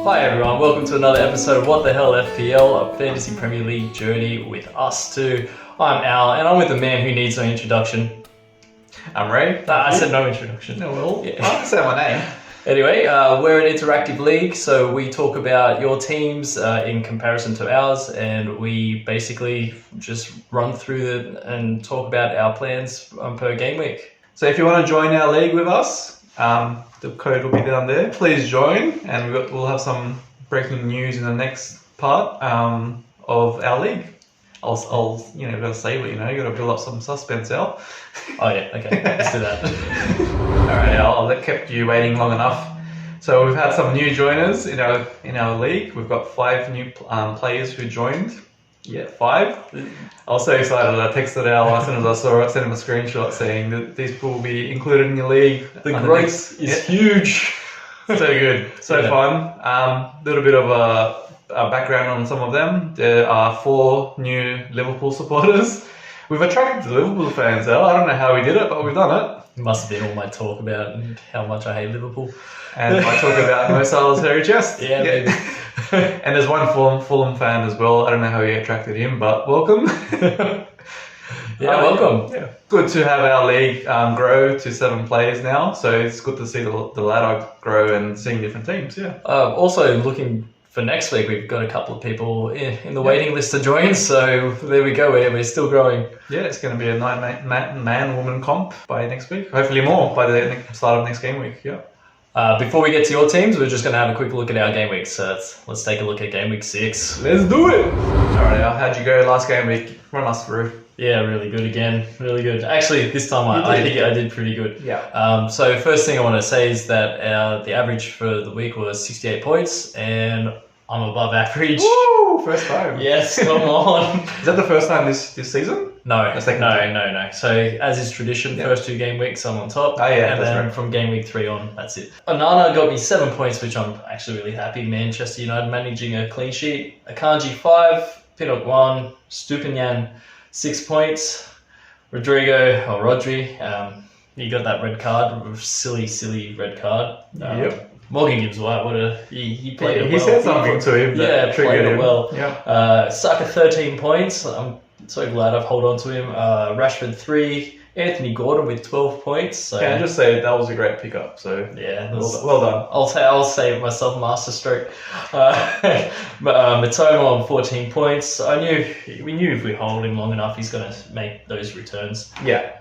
Hi everyone, welcome to another episode of What the Hell FPL, a fantasy Premier League journey with us two. I'm Al, and I'm with the man who needs no introduction. I'm Ray. I said no introduction. No, well, Yeah. I can say my name. Anyway, we're an interactive league, so we talk about your teams in comparison to ours, and we basically just run through and talk about our plans per game week. So if you want to join our league with us, the code will be down there. Please join, and we'll have some breaking news in the next part of our league. I'll gotta save it. You gotta build up some suspense, Al. Oh yeah, okay, let's do that. All right, Al, that kept you waiting long enough. So we've had some new joiners in our league. We've got 5 new players who joined. Yeah, 5. I was so excited. I texted Al as soon as I saw it, sent him a screenshot saying that these people will be included in your league. The growth is huge. So good, so Yeah. fun. Little bit of a background on some of them. There are 4 new Liverpool supporters. We've attracted the Liverpool fans, Al. I don't know how we did it, but we've done it. It must have been all my talk about how much I hate Liverpool. And I talk about Mo Salah's hairy chest. Yeah, maybe. And there's one Fulham fan as well. I don't know how he attracted him, but welcome. Yeah, welcome. Yeah. Good to have our league grow to 7 players now. So it's good to see the ladder grow and seeing different teams. Yeah. Also, looking for next week, we've got a couple of people in the waiting list to join. So there we go. We're still growing. Yeah, it's going to be a 9-man-woman comp by next week. Hopefully more by the start of next game week. Yeah. Before we get to your teams, we're just going to have a quick look at our game week. So let's take a look at game week 6. Let's do it. All right, Al, how'd you go last game week? Run us through. Yeah, really good again. Really good. Actually, this time I think I did pretty good. Yeah. So first thing I want to say is that the average for the week was 68 points, and I'm above average. Woo! First time. Yes, come on. Is that the first time this season? No. The second time. No. So as is tradition, first 2 game weeks I'm on top. Oh, yeah, and that's then right. from game week 3 on, that's it. Onana got me 7 points, which I'm actually really happy. Manchester United managing a clean sheet. Akanji 5, Pinnock 1, Stupinian 6 points. Rodri, he got that red card, silly red card. Yep. Morgan Gibbs White, he played it well. He said something to him that triggered played it him. well. Yeah. Saka 13 points. I'm so glad I've held on to him. Rashford 3, Anthony Gordon with 12 points. So Can I just say that was a great pickup? So yeah, well done. I'll save myself masterstroke. Matoma on 14 points. We knew if we hold him long enough, he's going to make those returns. Yeah.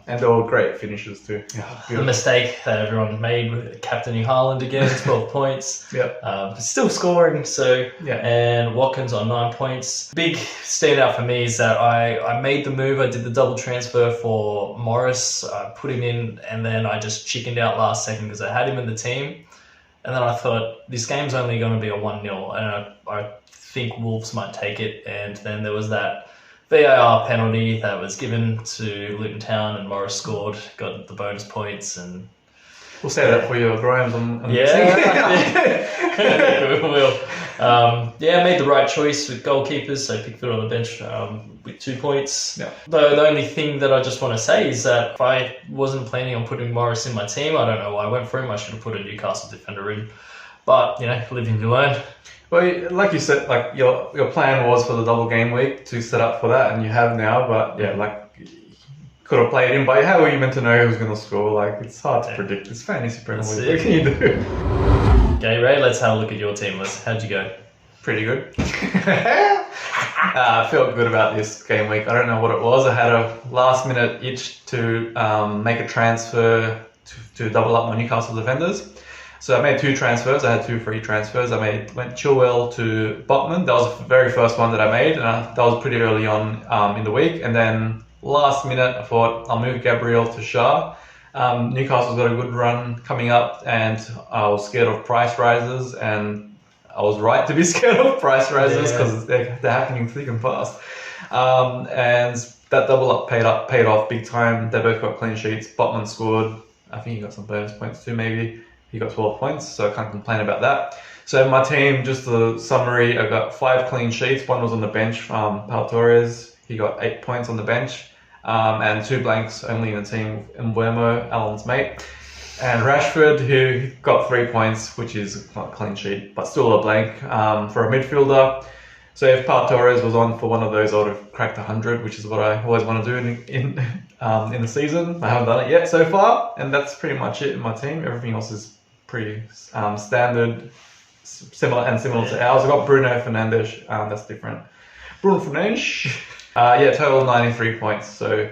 And they were great finishes too. Yeah. The mistake that everyone made with captaining Haaland again, 12 points. Yep. Still scoring, so Yeah. and Watkins on 9 points. Big standout for me is that I made the move. I did the double transfer for Morris. I put him in, and then I just chickened out last second because I had him in the team. And then I thought, this game's only going to be a 1-0, and I think Wolves might take it. And then there was that VAR penalty that was given to Luton Town, and Morris scored, got the bonus points, and We'll say that for your Grimes on yeah. We will. Made the right choice with goalkeepers, so Pickford on the bench with 2 points. Yeah. Though the only thing that I just want to say is that if I wasn't planning on putting Morris in my team, I don't know why I went for him. I should have put a Newcastle defender in. But, live and you learn. Well, like you said, like your plan was for the double game week to set up for that, and you have now. But could have played him. But how are you meant to know who's going to score? Like, it's hard to predict. It's fantasy Premier League. What can you do? Okay, Ray, let's have a look at your team list. How'd you go? Pretty good. I felt good about this game week. I don't know what it was. I had a last minute itch to make a transfer to double up my Newcastle defenders. So I made 2 transfers. I had 2 free transfers. I went Chilwell to Botman. That was the very first one that I made, and that was pretty early on in the week. And then last minute, I thought I'll move Gabriel to Shah. Newcastle's got a good run coming up, and I was scared of price rises, and I was right to be scared of price rises because they're happening thick and fast. And that double up paid off big time. They both got clean sheets. Botman scored. I think he got some bonus points too, maybe. He got 12 points, so I can't complain about that. So my team, just the summary, I got 5 clean sheets. 1 was on the bench from Pau Torres. He got 8 points on the bench. And 2 blanks only in the team, Mbuemo, Alan's mate. And Rashford, who got 3 points, which is not a clean sheet, but still a blank for a midfielder. So if Pau Torres was on for one of those, I would have cracked 100, which is what I always want to do in the season. I haven't done it yet so far, and that's pretty much it in my team. Everything else is pretty standard, similar to ours. I've got Bruno Fernandes, that's different. Bruno Fernandes. Total 93 points, so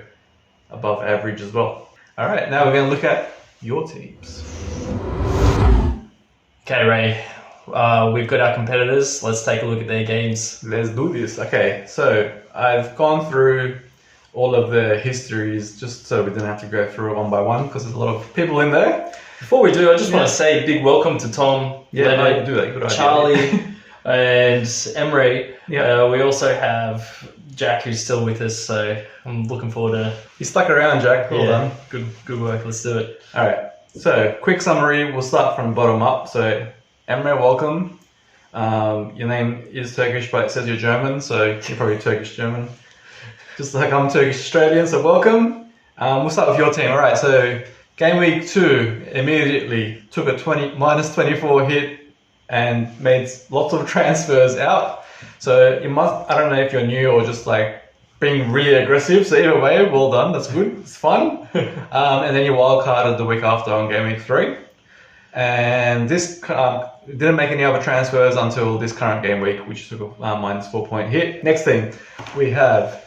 above average as well. All right, now we're going to look at your teams. Okay, Ray. We've got our competitors. Let's take a look at their games. Let's do this. Okay, so I've gone through all of the histories just so we didn't have to go through it one by one because there's a lot of people in there. Before we do, I just want to say big welcome to Tom, Leonard, do that. Good idea. Charley, and Emre. Yeah. We also have Jack, who's still with us, so I'm looking forward to... You stuck around, Jack. Well done. Good work. Let's do it. All right. So, quick summary. We'll start from bottom up. So, Emre, welcome. Your name is Turkish, but it says you're German, so you're probably Turkish-German. Just like I'm Turkish-Australian, so welcome. We'll start with your team. All right, so game week 2, immediately took a -24 hit and made lots of transfers out. So you must, I don't know if you're new or just like being really aggressive. So either way, well done. That's good. It's fun. And then you wildcarded the week after on game week 3. And this didn't make any other transfers until this current game week, which took a -4 point hit. Next thing, we have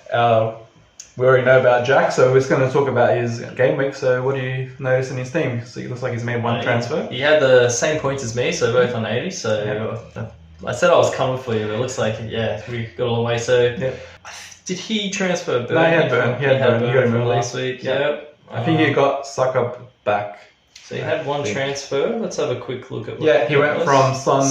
we already know about Jack, so we're just going to talk about his game week. So what do you notice in his team? So it looks like he's made one transfer. He had the same points as me, so both on 80. So I said I was coming for you, but it looks like, we got a long way. So did he transfer Burn? No, he had Burn. He got him last week. Yep. I think he got Saka back. So he had one transfer. Let's have a quick look at what he went from Son to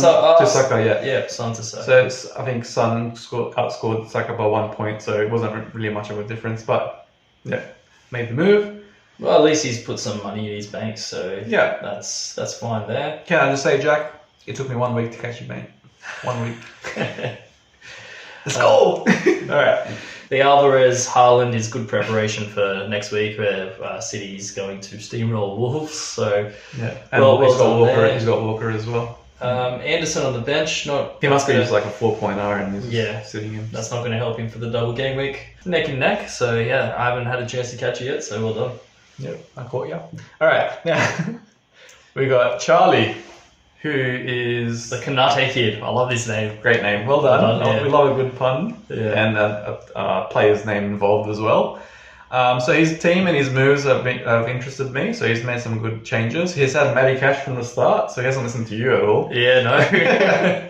Saka, Son to Saka. So I think Son outscored Saka by 1 point, so it wasn't really much of a difference, but made the move. Well, at least he's put some money in his bank, so that's fine there. Can I just say, Jack, it took me 1 week to catch you, mate. 1 week. Let's go! Alright. The Alvarez Haaland is good preparation for next week, where City's going to steamroll Wolves. So and he's got Walker as well. Anderson on the bench, he must be just like a 4.0 and he's sitting in. That's not going to help him for the double game week. Neck and neck. So I haven't had a chance to catch you yet. So well done. Yep, I caught you. All right, now we got Charlie, who is the Kanate Kid. I love this name. Great name. Well done. We love a good pun and a player's name involved as well. So his team and his moves have interested me. So he's made some good changes. He's had Matty Cash from the start, so he hasn't listened to you at all. Yeah, no.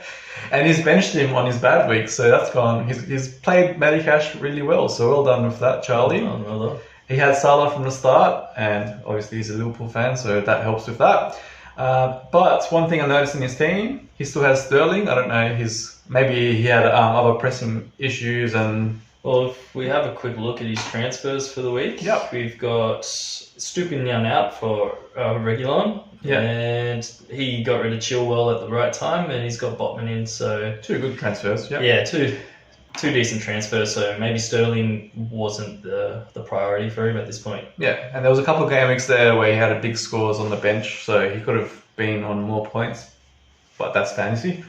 And he's benched him on his bad week, so that's gone. He's played Matty Cash really well. So well done with that, Charlie. Well done. He had Salah from the start, and obviously he's a Liverpool fan, so that helps with that. But one thing I noticed in his team, he still has Sterling. I don't know, maybe he had other pressing issues and... Well, if we have a quick look at his transfers for the week, we've got Stupinian out for Reguilon, and he got rid of Chilwell at the right time, and he's got Botman in, so... 2 good transfers, two decent transfers, so maybe Sterling wasn't the priority for him at this point. Yeah, and there was a couple of game weeks there where he had a big scores on the bench, so he could have been on more points, but that's fantasy.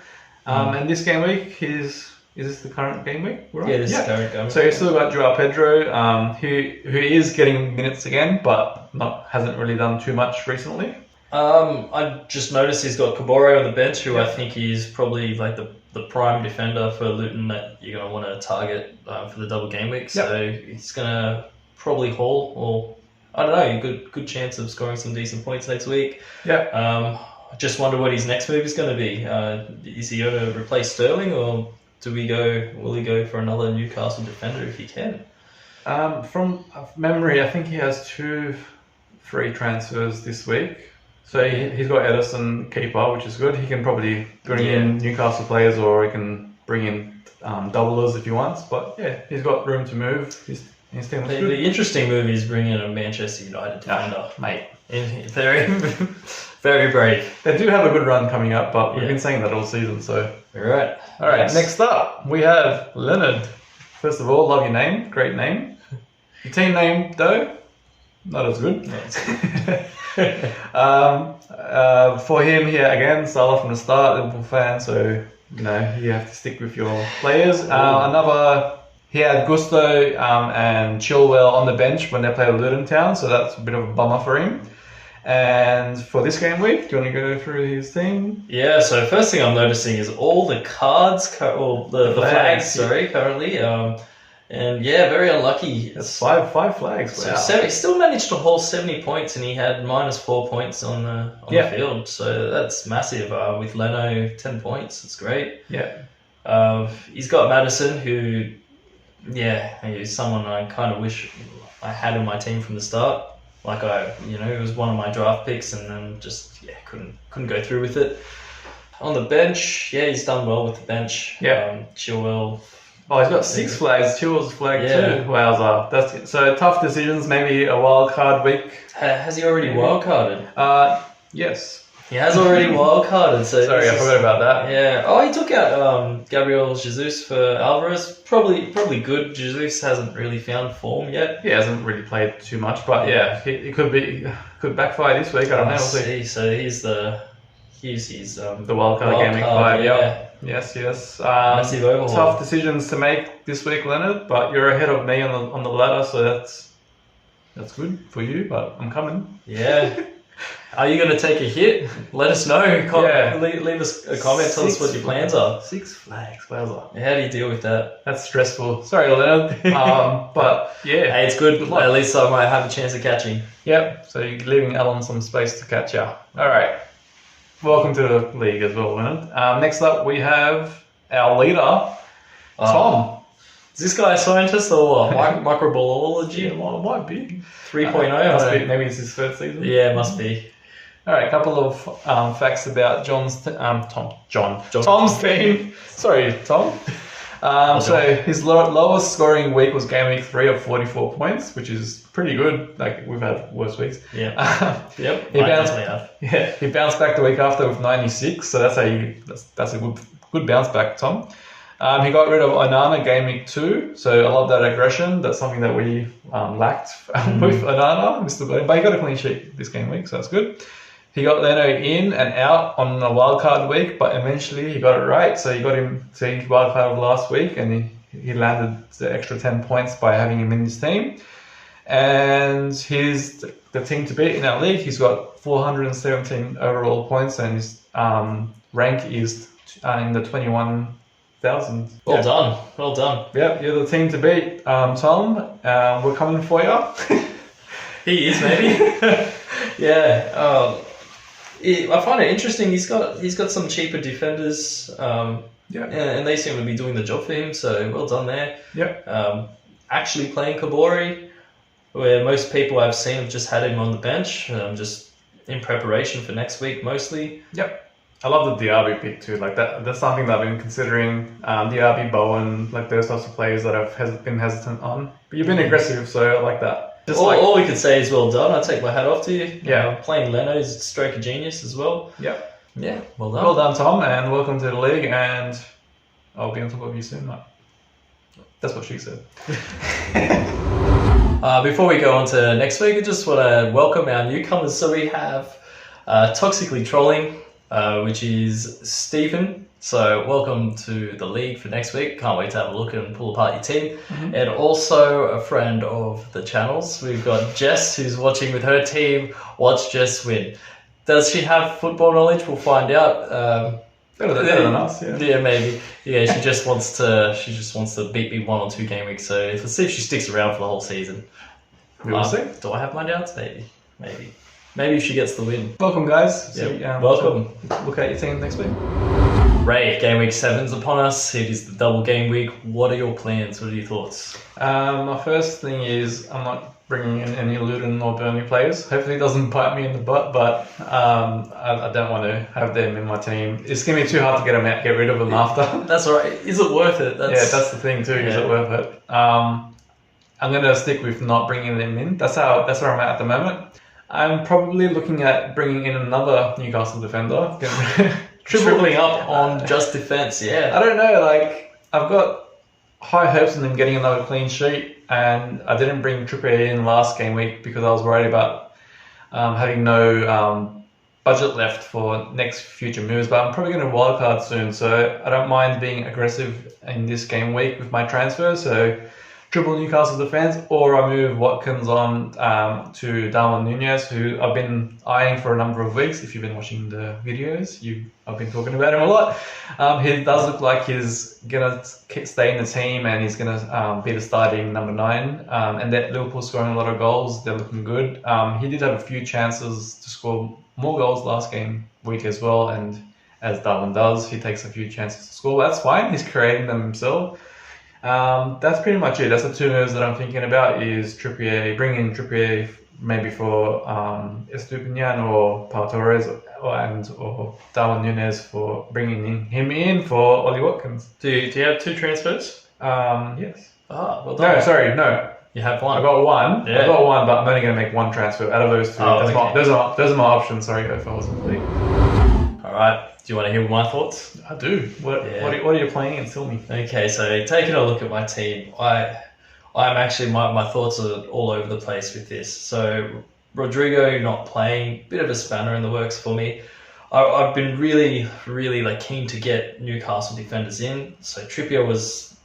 And this game week, is this the current game week? Right? Yeah, this is the current game week. So he's still got Joao Pedro, who is getting minutes again, but hasn't really done too much recently. I just noticed he's got Cabore on the bench, who I think is probably like the prime defender for Luton that you're going to want to target for the double game week. So he's going to probably haul, or I don't know, good chance of scoring some decent points next week. I just wonder what his next move is going to be. Is he going to replace Sterling, or will he go for another Newcastle defender if he can? From memory, I think he has 2 free transfers this week. So he's got Edison keeper, which is good. He can probably bring in Newcastle players, or he can bring in doublers if he wants. But he's got room to move. His team looks good. The interesting move is bringing in a Manchester United defender. Mate. Very, very brave. They do have a good run coming up, but we've been saying that all season. So all right. Next up, we have Leonard. First of all, love your name. Great name. Your team name, though, not as good. For him here again, start off from the start, Liverpool fan, so you know you have to stick with your players. He had Gusto and Chilwell on the bench when they played Luton Town, so that's a bit of a bummer for him. And for this game week, do you want to go through his team? Yeah, so first thing I'm noticing is all the cards, or the flags, currently. And yeah, very unlucky. That's five flags. Wow. So he still managed to haul 70 points, and he had -4 points on the field. So that's massive. With Leno, 10 points. It's great. Yeah. He's got Madison, who, he's someone I kind of wish I had in my team from the start. Like he was one of my draft picks, and then just couldn't go through with it. On the bench, he's done well with the bench. Yeah. Chilwell. Oh, he's got 6 flags. Chilwell's flag too. Wowza. That's so tough decisions. Maybe a wild card week. Has he already wild carded? Yes. He has already wild carded. So sorry, I forgot about that. Yeah. Oh, he took out Gabriel Jesus for Alvarez. Probably good. Jesus hasn't really found form yet. He hasn't really played too much, but it could backfire this week. I don't know. We'll see. So he's the wild card game week 5. Yeah. Yes. Massive overhaul. Tough decisions to make this week, Leonard. But you're ahead of me on the ladder, so that's good for you. But I'm coming. Yeah. Are you going to take a hit? Let us know. Leave us a comment. Tell us what your plans are. 6 flags. Wowza. How do you deal with that? That's stressful. Sorry, Leonard. But yeah. Hey, it's good. At least I might have a chance of catching. Yep. So you're leaving Alan some space to catch you. All right. Welcome to the league as well, Leonard. Next up, we have our leader, Tom. Is this guy a scientist or what? Microbiology? Yeah, might be. 3.0? Maybe it's his first season. Yeah, it must be. All right, a couple of facts about Tom's team. Sorry, Tom. So his lowest scoring week was game week 3 of 44 points, which is pretty good. Like we've had worse weeks. Yeah. Yep. He bounced back the week after with 96. So that's a good bounce back, Tom. He got rid of Onana game week 2, so I love that aggression. That's something that we lacked with Onana. We still got him, but he got a clean sheet this game week, so that's good. He got Leno in and out on a wildcard week, but eventually he got it right. So he got him to his wildcard last week, and he landed the extra 10 points by having him in his team. And he's the team to beat in our league. He's got 417 overall points, and his rank is in the 21,000. Well done. Yep, you're the team to beat, Tom. We're coming for you. He is, maybe. Yeah. I find it interesting. He's got some cheaper defenders. And they seem to be doing the job for him. So well done there. Yep. Actually playing Kabori, where most people I've seen have just had him on the bench, just in preparation for next week mostly. Yep. I love the Diaby pick too. Like that's something that I've been considering. Diaby, Bowen, like those types of players that I've been hesitant on. But you've been aggressive, so I like that. All we could say is well done. I take my hat off to you. Yeah. Playing Leno's a stroke of genius as well. Yep. Yeah, well done. Well done, Tom, and welcome to the league, and I'll be on top of you soon, mate. That's what she said. Before we go on to next week, I just want to welcome our newcomers. So we have Toxically Trolling, which is Stephen. So welcome to the league for next week. Can't wait to have a look and pull apart your team. Mm-hmm. And also a friend of the channels. We've got Jess, who's watching with her team. Watch Jess win. Does she have football knowledge? We'll find out. Better than us, yeah. Yeah, maybe. Yeah, she just wants to beat me 1 or 2 game weeks. So let's see if she sticks around for the whole season. We'll see. Do I have my doubts? Maybe if she gets the win. Welcome, guys. Welcome. Look at your team next week. Ray, game week 7's upon us. It is the double game week. What are your plans? What are your thoughts? My first thing is I'm not bringing in any Luton or Burnley players. Hopefully it doesn't bite me in the butt, but I don't want to have them in my team. It's going to be too hard to get rid of them after. That's all right. Is it worth it? That's the thing too. Is it worth it? I'm going to stick with not bringing them in. That's where I'm at the moment. I'm probably looking at bringing in another Newcastle defender. Tripling up on just defense, yeah. I don't know, like, I've got high hopes on them getting another clean sheet, and I didn't bring Trippier in last game week because I was worried about having no budget left for next future moves. But I'm probably going to wildcard soon, so I don't mind being aggressive in this game week with my transfer. So triple Newcastle defense, or I move Watkins on to Darwin Nunez, who I've been eyeing for a number of weeks. If you've been watching the videos, I've been talking about him a lot. He does look like he's gonna stay in the team, and he's gonna be the starting number 9. And that Liverpool scoring a lot of goals, they're looking good. He did have a few chances to score more goals last game week as well, and as Darwin does, he takes a few chances to score. That's fine. He's creating them himself. That's pretty much it. That's the 2 moves that I'm thinking about, is Trippier, bringing in Trippier maybe for Estupinian or Pau Torres, or Darwin Nunez for bringing him in for Ollie Watkins. Do you have 2 transfers? Yes. Ah, well done. No, sorry, no. You have 1. I got 1. Yeah. I got 1, but I'm only going to make 1 transfer out of those 2. Oh, Those okay. are my options. Sorry if I wasn't clear. All right. Do you want to hear my thoughts? I do. What are you playing, and tell me? Okay, so taking a look at my team, I'm actually my thoughts are all over the place with this. So Rodrigo not playing, bit of a spanner in the works for me. I've been really keen to get Newcastle defenders in. So Trippier was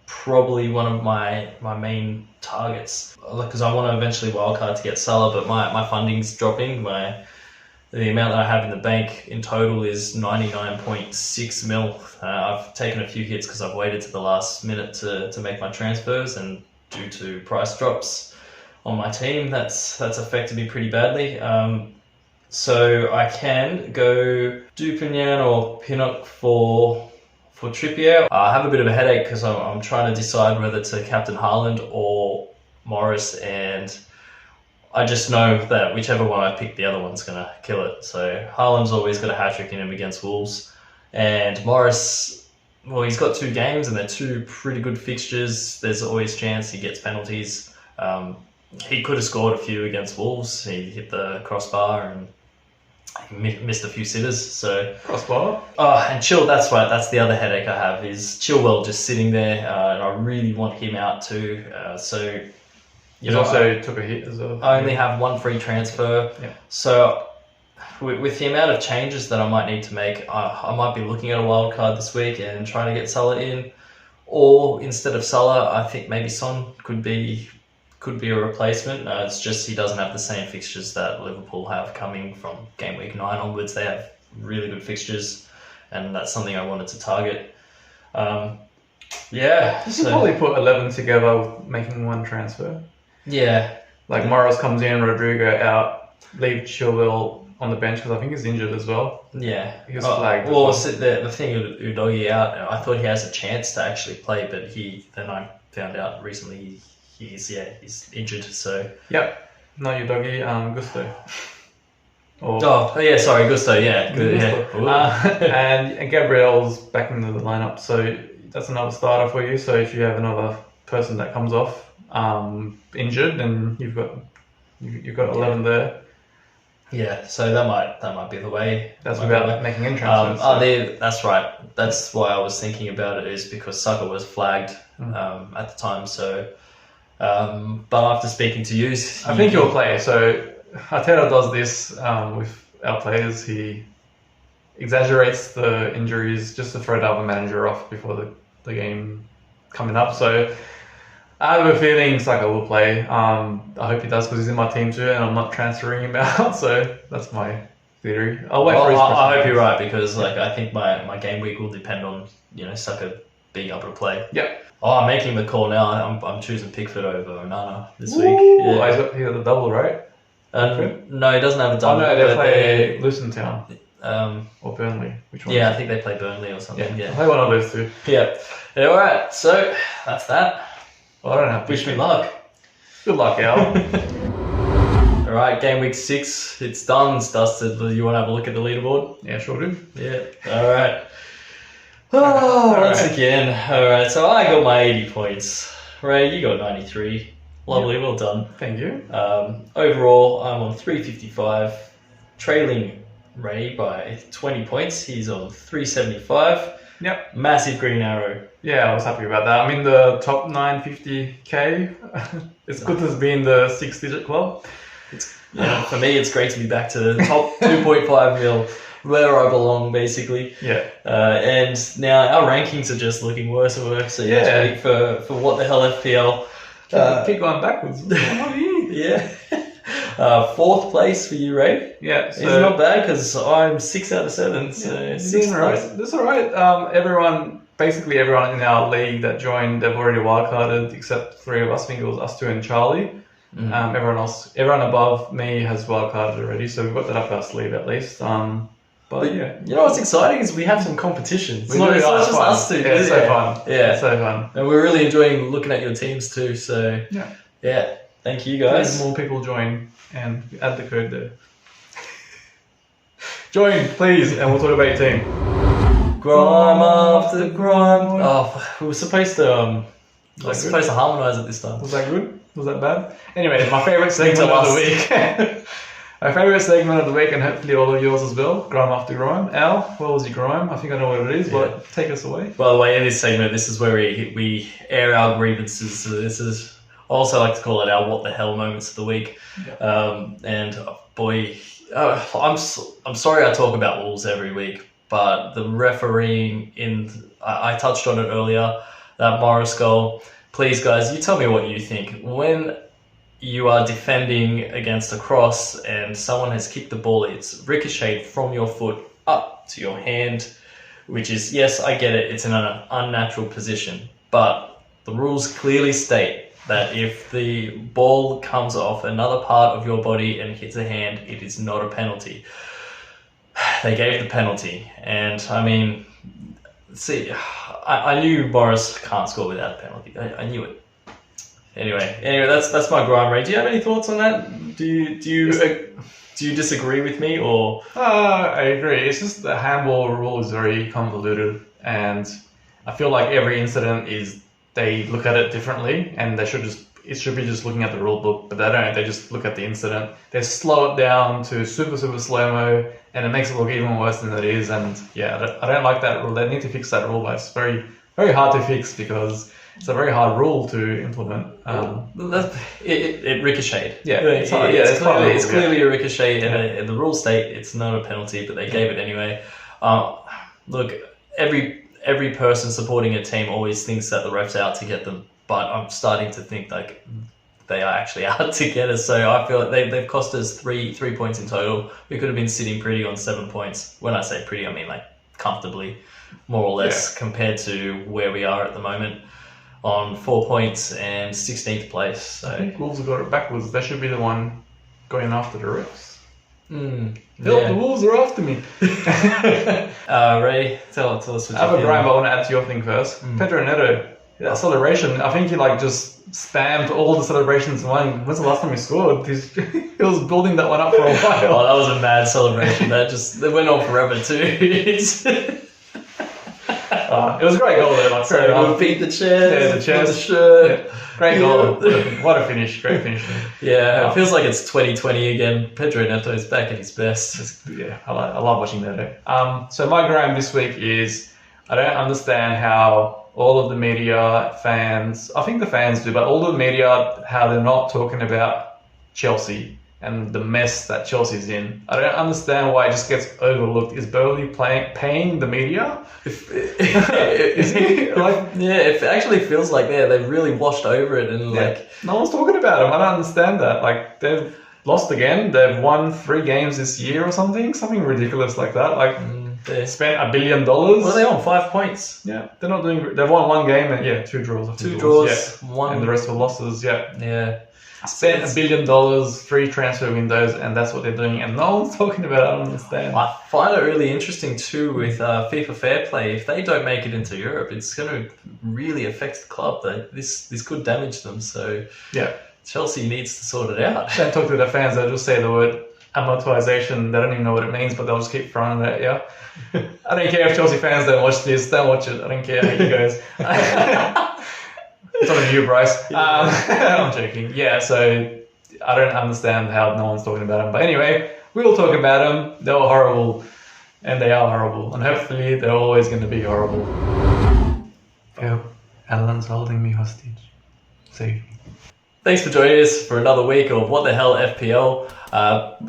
probably one of my main targets, because I want to eventually wildcard to get Salah, but my funding's dropping. The amount that I have in the bank in total is 99.6 mil. I've taken a few hits because I've waited to the last minute to make my transfers, and due to price drops on my team, that's affected me pretty badly. So I can go Dupignan or Pinnock for Trippier. I have a bit of a headache because I'm trying to decide whether to captain Haaland or Morris, and I just know that whichever one I pick, the other one's going to kill it. So Haaland's always got a hat-trick in him against Wolves. And Morris, well, he's got 2 games and they're 2 pretty good fixtures. There's always chance he gets penalties. He could have scored a few against Wolves. He hit the crossbar and he missed a few sitters. So Crossbar? Oh, and Chill, that's right. That's the other headache I have, is Chilwell just sitting there. And I really want him out too. He also took a hit as well. I only have 1 free transfer. Yeah. So with the amount of changes that I might need to make, I might be looking at a wild card this week and trying to get Salah in. Or instead of Salah, I think maybe Son could be a replacement. It's just he doesn't have the same fixtures that Liverpool have coming from game week 9 onwards. They have really good fixtures, and that's something I wanted to target. You can probably put 11 together with making 1 transfer. Yeah. Like Morris comes in, Rodrigo out, leave Chilwell on the bench because I think he's injured as well. Yeah. He was flagged. Well, the thing with Udogie out, I thought he has a chance to actually play, but then I found out recently he's injured. So. Yep. No, Udogie, Gusto. Gusto. Yeah. Good. Yeah. And Gabriel's back into the lineup, so that's another starter for you. So if you have another person that comes off injured, then you've got 11 there. Yeah, so that might be the way. That's without making in transfers. That's right. That's why I was thinking about it, is because Saka was flagged at the time. So, but after speaking to you, I think he'll play. So Arteta does this with our players. He exaggerates the injuries just to throw the other manager off before the game coming up. So I have a feeling Saka will play. I hope he does, because he's in my team too, and I'm not transferring him out. So that's my theory. I'll wait for his I hope you're right, because I think my game week will depend on Saka being able to play. Yep. Oh, I'm making the call now. I'm choosing Pickford over Onana this week. Yeah. He got the double, right? No, he doesn't have a double. Oh no, they play Luton Town. Or Burnley. Which one? Yeah, I think they play Burnley or something. Yeah. I'll play one of those 2. Yeah. All right. So that's that. Well, I don't have. Wish me luck. Good luck, Al. All right, game week 6. It's done. It's dusted. You want to have a look at the leaderboard? Yeah, sure do. Yeah. All right. Once again. All right. So I got my 80 points. Ray, you got 93. Lovely. Well done. Thank you. Overall, I'm on 355, trailing Ray by 20 points. He's on 375. Yep. Massive green arrow. Yeah, I was happy about that. I'm in the top 950k. It's good to be in the 6-digit club. For me, it's great to be back to the top 2.5 mil, where I belong, basically. Yeah. And now our rankings are just looking worse and worse. So yeah, for what the hell FPL. Keep going backwards. Yeah. Fourth place for you, Ray. Yeah, it's not bad because I'm 6 out of 7. So sixth place. That's all right. Basically everyone in our league that joined, they've already wildcarded except 3 of us. I think it was us 2 and Charlie. Everyone above me has wildcarded already, so we've got that up our sleeve at least. But yeah, you know what's exciting is we have some competition. It's not just us two. Yeah, it's so fun. Yeah, it's so fun. And we're really enjoying looking at your teams too. So yeah. Thank you guys. Please more people join and add the code there. Join, please, and we'll talk about your team. Grime after grime. Oh, we were supposed to harmonise it this time. Was that good? Was that bad? Anyway, my favourite segment of the week. My favourite segment of the week, and hopefully all of yours as well. Grime after grime. Al, what was your grime? I think I know what it is, but take us away. By the way, in this segment, this is where we air our grievances. So this is. I also like to call it our what the hell moments of the week. And boy, I'm sorry I talk about Wolves every week, but the refereeing I touched on it earlier, that Morris goal. Please, guys, you tell me what you think. When you are defending against a cross and someone has kicked the ball, it's ricocheted from your foot up to your hand, which is, yes, I get it, it's in an unnatural position, but the rules clearly state that if the ball comes off another part of your body and hits a hand, it is not a penalty. They gave the penalty, and I mean, see, I knew Morris can't score without a penalty. I knew it. Anyway, that's my grime, Ray. Do you have any thoughts on that? Do you disagree with me, or? I agree. It's just the handball rule is very convoluted, and I feel like every incident they look at it differently, and it should be just looking at the rule book, but they don't. They just look at the incident. They slow it down to super slow-mo, and it makes it look even worse than it is. And yeah, I don't like that rule. They need to fix that rule, but it's very, very hard to fix because it's a very hard rule to implement. It ricocheted. Yeah, it's clearly a ricochet, and the rules state it's not a penalty, but they gave it anyway. Look, every person supporting a team always thinks that the ref's out to get them, but I'm starting to think like they are actually out to get us. So I feel like they've cost us three points in total. We could have been sitting pretty on 7 points. When I say pretty, I mean like comfortably, more or less, compared to where we are at the moment on 4 points and 16th place. So I think Wolves have got it backwards. They should be the one going after the refs. The Wolves are after me. Ray, tell us what you I have a grime, but I want to add to your thing first. Pedro Neto, that celebration, I think he just spammed all the celebrations in one. When's the last time he scored? He was building that one up for a while. Oh, that was a mad celebration. That went on forever too. It was a great goal though. We beat the chairs. Yeah, the chairs. The shirt. Yeah. Great goal. What a finish. Great finish. Yeah, it feels like it's 2020 again. Pedro Neto is back at his best. I love watching Neto. So my grime this week is I don't understand how all of the media, fans, I think the fans do, but all the media, how they're not talking about Chelsea and the mess that Chelsea's in. I don't understand why it just gets overlooked. Is Burnley paying the media? It actually feels like they've really washed over it, and no one's talking about them. I don't understand that. They've lost again. They've won 3 games this year or something ridiculous like that. They spent $1 billion. What are they on? 5 points. Yeah, they're not doing. They've won 1 game and 2 draws. 2 draws, one, and the rest were losses. Yeah. Spent $1 billion, 3 transfer windows, and that's what they're doing, and no one's talking about it. I don't understand. I find it really interesting too with FIFA Fair Play. If they don't make it into Europe, it's going to really affect the club. This could damage them. So yeah, Chelsea needs to sort it out. Don't talk to their fans. They'll just say the word amortization. They don't even know what it means, but they'll just keep throwing it at you. I don't care if Chelsea fans don't watch this. Don't watch it. I don't care how you guys. It's on you, Bryce. I'm joking. Yeah, so I don't understand how no one's talking about them. But anyway, we'll talk about them. They were horrible, and they are horrible. And hopefully they're always going to be horrible. Oh, Alan's holding me hostage. Save me. Thanks for joining us for another week of What the Hell FPL.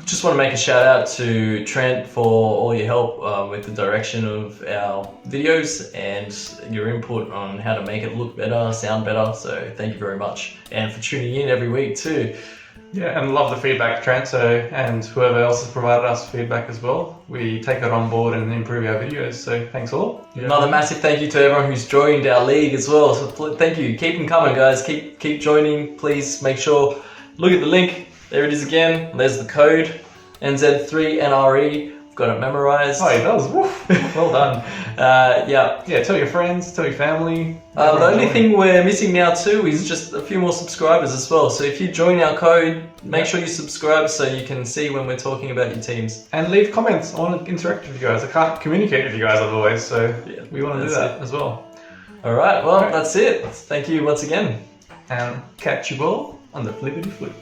Just want to make a shout out to Trent for all your help with the direction of our videos and your input on how to make it look better, sound better. So thank you very much. And for tuning in every week too. Yeah, and love the feedback, Trent. And whoever else has provided us feedback as well. We take it on board and improve our videos. So thanks all. Yeah. Another massive thank you to everyone who's joined our league as well. So thank you. Keep them coming, guys. Keep joining. Please make sure, look at the link. There it is again. There's the code, NZ3NRE. I've got it memorized. Oh, he does. Woof. Well done. Yeah. Tell your friends, tell your family. The only thing we're missing now too is just a few more subscribers as well. So if you join our code, make sure you subscribe so you can see when we're talking about your teams. And leave comments. I want to interact with you guys. I can't communicate with you guys otherwise, so Yeah, we want to do that as well. All right, well, that's it. Thank you once again. And catch you all on the flippity flip.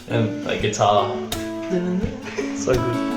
And a guitar. So good.